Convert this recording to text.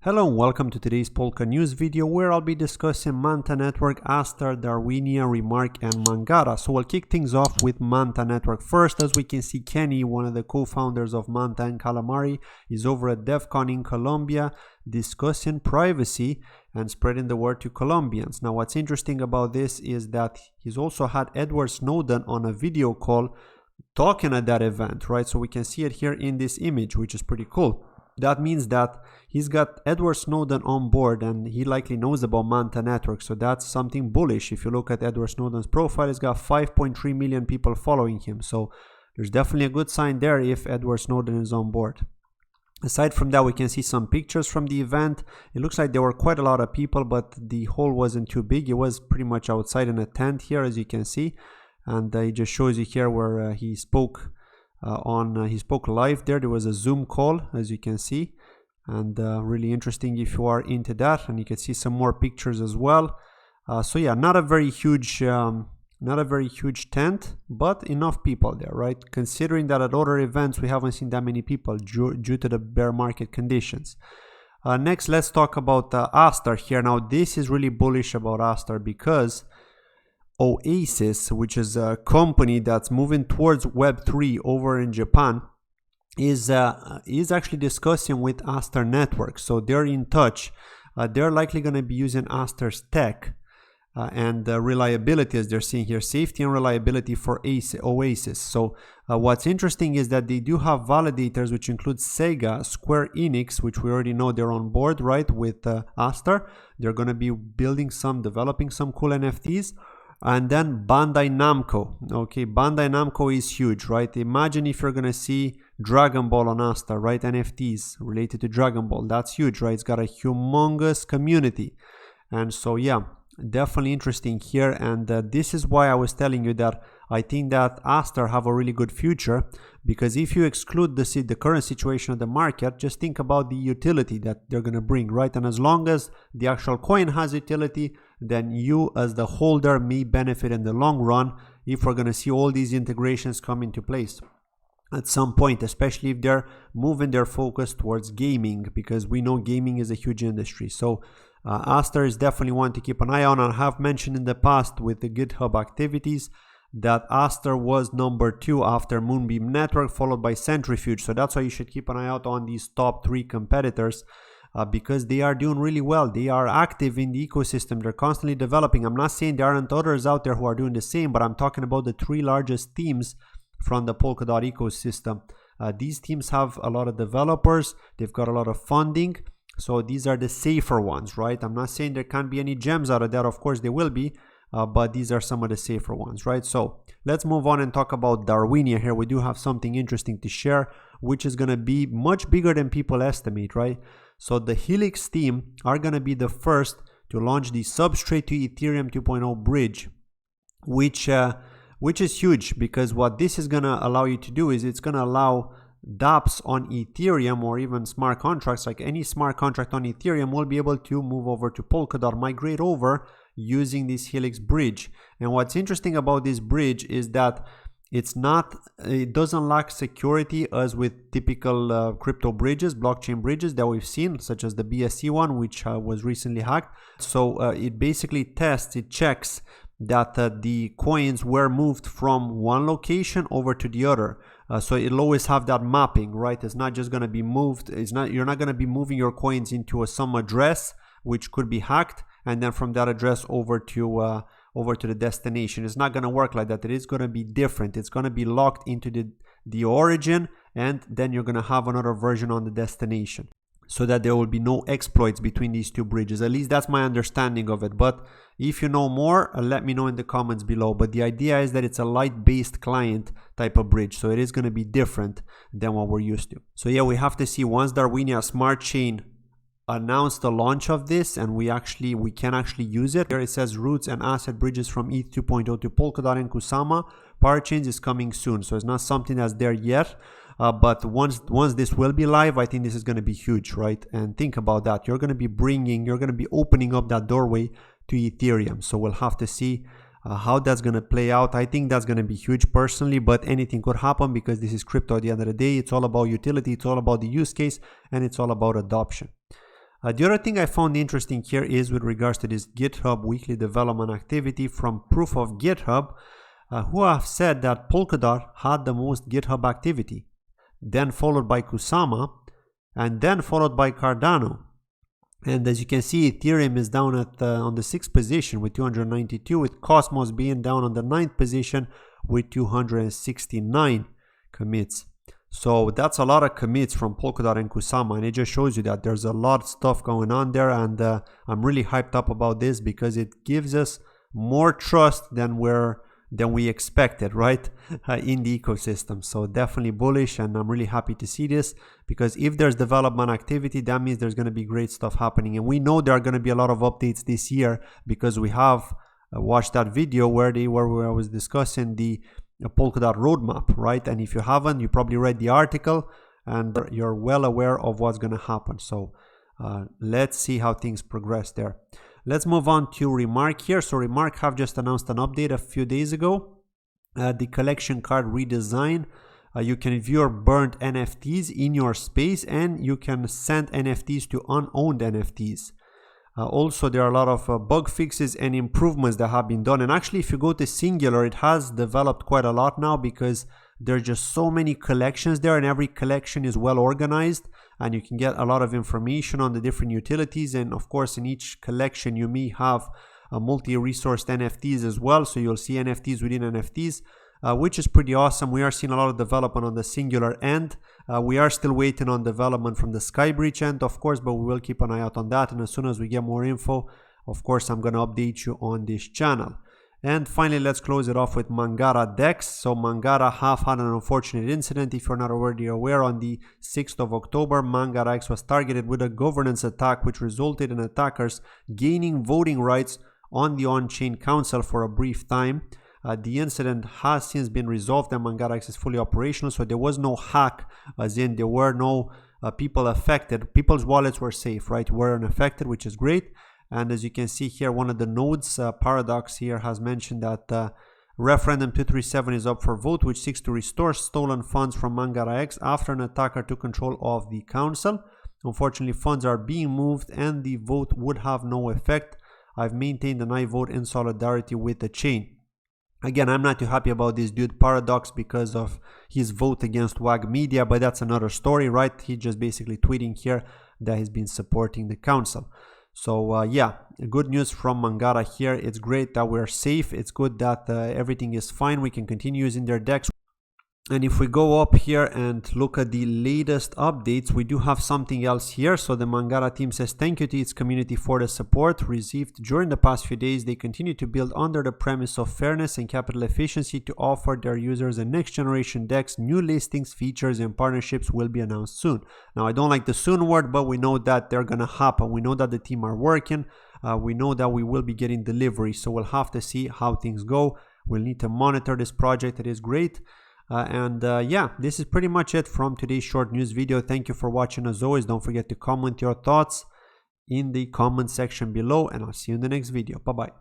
Hello and welcome to today's Polka News video where I'll be discussing Manta Network, Astar, Darwinia, RMRK and Mangata. So we'll kick things off with Manta Network first. As we can see, Kenny, one of the co-founders of Manta and Calamari, is over at DEF CON in Colombia discussing privacy and spreading the word to Colombians. Now what's interesting about this is that he's also had Edward Snowden on a video call talking at that event, right? So we can see it here in this image, which is pretty cool. That means that he's got Edward Snowden on board and he likely knows about Manta Network. So that's something bullish. If you look at Edward Snowden's profile, he's got 5.3 million people following him. So there's definitely a good sign there if Edward Snowden is on board. Aside from that, we can see some pictures from the event. It looks like there were quite a lot of people, but the hall wasn't too big. It was pretty much outside in a tent here, as you can see. And it just shows you here where he spoke. He spoke live there. There was a Zoom call, as you can see, and really interesting if you are into that. And you can see some more pictures as well. So yeah, not a very huge tent, but enough people there, right? Considering that at other events we haven't seen that many people due to the bear market conditions. Next, let's talk about Astar here. Now this is really bullish about Astar because Oasis, which is a company that's moving towards Web3 over in Japan, is actually discussing with Astar Network. So they're in touch. They're likely going to be using Astar's tech and reliability, as they're seeing here, safety and reliability for Oasis. So what's interesting is that they do have validators, which include Sega, Square Enix, which we already know they're on board, right, with Astar. They're going to be developing some cool NFTs. And then Bandai Namco. Okay, Bandai Namco is huge, right? Imagine if you're gonna see Dragon Ball on Astar, right? NFTs related to Dragon Ball. That's huge, right? It's got a humongous community. And so yeah, definitely interesting here. And this is why I was telling you that I think that Astar have a really good future, because if you exclude the current situation of the market, just think about the utility that they're going to bring, right? And as long as the actual coin has utility, then you as the holder may benefit in the long run if we're going to see all these integrations come into place at some point, especially if they're moving their focus towards gaming, because we know gaming is a huge industry. So Astar is definitely one to keep an eye on. I have mentioned in the past with the GitHub activities that Astar was number 2 after Moonbeam Network, followed by Centrifuge. So that's why you should keep an eye out on these top 3 competitors because they are doing really well. They are active in the ecosystem. They're constantly developing. I'm not saying there aren't others out there who are doing the same, but I'm talking about the 3 largest teams from the Polkadot ecosystem. These teams have a lot of developers. They've got a lot of funding. So these are the safer ones, right? I'm not saying there can't be any gems out of that. Of course there will be. But these are some of the safer ones, right? So let's move on and talk about Darwinia here. We do have something interesting to share, which is going to be much bigger than people estimate, right? So the Helix team are going to be the first to launch the Substrate to Ethereum 2.0 bridge, which is huge, because what this is going to allow you to do is it's going to allow dApps on Ethereum or even smart contracts, like any smart contract on Ethereum, will be able to move over to Polkadot, migrate over using this Helix bridge. And what's interesting about this bridge is that it doesn't lack security as with typical crypto bridges, blockchain bridges that we've seen, such as the BSC one, which was recently hacked. So it basically checks that the coins were moved from one location over to the other. So it'll always have that mapping, right? It's not just going to be moved. You're not going to be moving your coins into some address which could be hacked, and then from that address over to the destination. It's not going to work like that. It is going to be different. It's going to be locked into the origin, and then you're going to have another version on the destination, so that there will be no exploits between these 2 bridges. At least that's my understanding of it. But if you know more, let me know in the comments below. But the idea is that it's a light-based client type of bridge, so it is going to be different than what we're used to. So yeah, we have to see once Darwinia Smart Chain announced the launch of this, and we can actually use it. Here it says roots and asset bridges from ETH 2.0 to Polkadot and Kusama. Parachains is coming soon, so it's not something that's there yet. But once this will be live, I think this is going to be huge, right? And think about that. You're going to be opening up that doorway to Ethereum. So we'll have to see how that's going to play out. I think that's going to be huge personally, but anything could happen because this is crypto at the end of the day. It's all about utility. It's all about the use case, and it's all about adoption. The other thing I found interesting here is with regards to this GitHub weekly development activity from Proof of GitHub, who have said that Polkadot had the most GitHub activity, then followed by Kusama, and then followed by Cardano. And as you can see, Ethereum is down at on the 6th position with 292, with Cosmos being down on the 9th position with 269 commits. So that's a lot of commits from Polkadot and Kusama, and it just shows you that there's a lot of stuff going on there, and I'm really hyped up about this because it gives us more trust than we expected, right, in the ecosystem. So definitely bullish, and I'm really happy to see this, because if there's development activity, that means there's going to be great stuff happening. And we know there are going to be a lot of updates this year, because we have watched that video where I was discussing the Polkadot roadmap, right? And if you haven't, you probably read the article and you're well aware of what's going to happen. So let's see how things progress there. Let's move on to RMRK here. So RMRK have just announced an update a few days ago. The collection card redesign. You can view your burnt NFTs in your space, and you can send NFTs to unowned NFTs. Also, there are a lot of bug fixes and improvements that have been done. And actually, if you go to Singular, it has developed quite a lot now, because there's just so many collections there, and every collection is well organized, and you can get a lot of information on the different utilities. And of course, in each collection, you may have multi-resourced NFTs as well. So you'll see NFTs within NFTs, which is pretty awesome. We are seeing a lot of development on the Singular end. We are still waiting on development from the Skybreach end, of course, but we will keep an eye out on that. And as soon as we get more info, of course, I'm going to update you on this channel. And finally, let's close it off with Mangata DEX. So Mangata have had an unfortunate incident. If you're not already aware, on the 6th of October, Mangata X was targeted with a governance attack, which resulted in attackers gaining voting rights on the on-chain council for a brief time. The incident has since been resolved, and Mangata X is fully operational, so there was no hack, as in there were no people affected. People's wallets were safe, right? Weren't affected, which is great. And as you can see here, one of the nodes, Paradox here, has mentioned that referendum 237 is up for vote, which seeks to restore stolen funds from Mangata X after an attacker took control of the council. Unfortunately, funds are being moved, and the vote would have no effect. I've maintained an I vote in solidarity with the chain. Again, I'm not too happy about this dude Paradox because of his vote against WAG Media, but that's another story, right? He's just basically tweeting here that he's been supporting the council. So yeah, good news from Mangata here. It's great that we're safe. It's good that everything is fine. We can continue using their DEX. And if we go up here and look at the latest updates, we do have something else here. So the Mangata team says thank you to its community for the support received during the past few days. They continue to build under the premise of fairness and capital efficiency to offer their users a next generation DEX. New listings, features, and partnerships will be announced soon. Now, I don't like the soon word, but we know that they're going to happen. We know that the team are working. We know that we will be getting delivery. So we'll have to see how things go. We'll need to monitor this project. It is great. Yeah, this is pretty much it from today's short news video. Thank you for watching. As always, don't forget to comment your thoughts in the comment section below, and I'll see you in the next video. Bye bye.